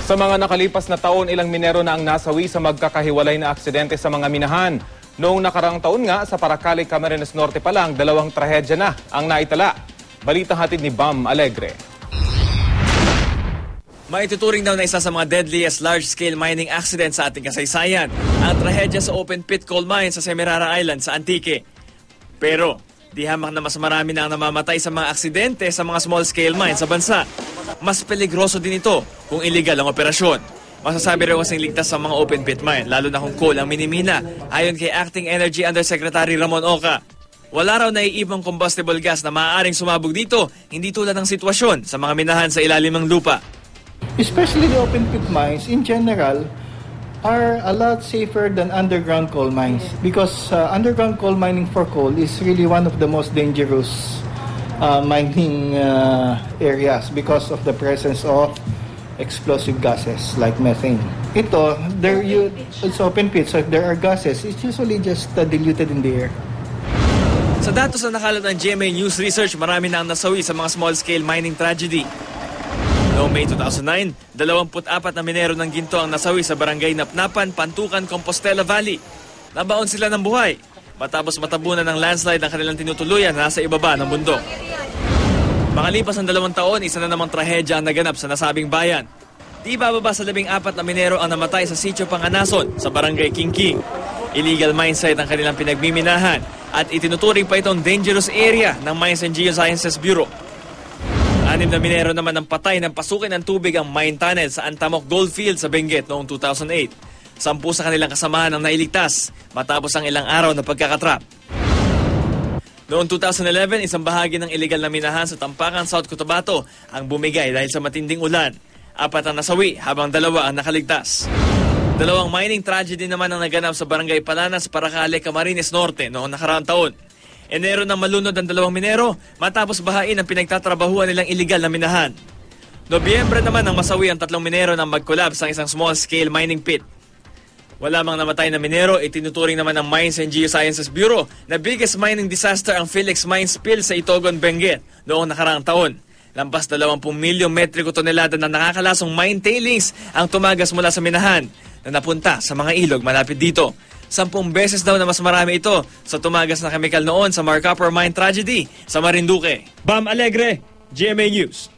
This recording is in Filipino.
Sa mga nakalipas na taon, ilang minero na ang nasawi sa magkakahiwalay na aksidente sa mga minahan. Noong nakarang taon nga, sa Paracali, Camarines Norte pa lang, 2 trahedya na ang naitala. Balitang hatid ni Bam Alegre. Maituturing daw na isa sa mga deadliest large-scale mining accident sa ating kasaysayan, ang trahedya sa open pit coal mine sa Semirara Island sa Antique. Pero, di hamak na mas marami na ang namamatay sa mga aksidente sa mga small-scale mines sa bansa. Mas peligroso din ito kung illegal ang operasyon. Masasabi raw kasing ligtas sa mga open pit mine, lalo na kung coal ang minimina, ayon kay Acting Energy Undersecretary Ramon Oca. Wala raw naiibang combustible gas na maaaring sumabog dito, hindi tulad ng sitwasyon sa mga minahan sa ilalim ng lupa. Especially the open pit mines in general are a lot safer than underground coal mines because underground coal mining for coal is really one of the most dangerous mining areas because of the presence of explosive gases like methane. It's open pit, so if there are gases, it's usually just diluted in the air. Sa datos na nakalat ng GMA News Research, marami na ang nasawi sa mga small-scale mining tragedy. Noong May 2009, 24 na minero ng ginto ang nasawi sa barangay Napnapan, Pantukan, Compostela Valley. Nabaon sila ng buhay matapos matabunan ng landslide ang kanilang tinutuluyan nasa ibaba ng bundok. Makalipas ang 2 taon, isa na namang trahedya ang naganap sa nasabing bayan. Di bababa sa 14 na minero ang namatay sa sitio Panganason sa barangay Kingking. Illegal mine site ang kanilang pinagmiminahan at itinuturing pa itong dangerous area ng Mines and Geosciences Bureau. 6 na minero naman ang patay ng pasukin ng tubig ang mine tunnel sa Antamok Goldfield sa Benguet noong 2008. 10 sa kanilang kasamahan ang nailigtas matapos ang ilang araw na pagkakatrap. Noong 2011, isang bahagi ng illegal na minahan sa Tampakan, South Cotabato ang bumigay dahil sa matinding ulan. 4 ang nasawi habang 2 ang nakaligtas. 2 mining tragedy naman ang naganap sa Barangay Palanas, Paracali, Camarines Norte noong nakaraang taon. Enero nang malunod ang 2 minero matapos bahain ang pinagtatrabahuan nilang illegal na minahan. Nobyembre naman ang masawi ang 3 minero nang mag-collapse ang isang small-scale mining pit. Wala mang namatay na minero, itinuturing naman ng Mines and Geosciences Bureau na biggest mining disaster ang Felix Mine spill sa Itogon, Benguet noong nakaraang taon. Lampas 20 milyong metriko tonelada na nakakalasong mine tailings ang tumagas mula sa minahan na napunta sa mga ilog malapit dito. 10 beses daw na mas marami ito sa tumagas na kemikal noon sa Marcopper Mine tragedy sa Marinduque. Bam Alegre, GMA News.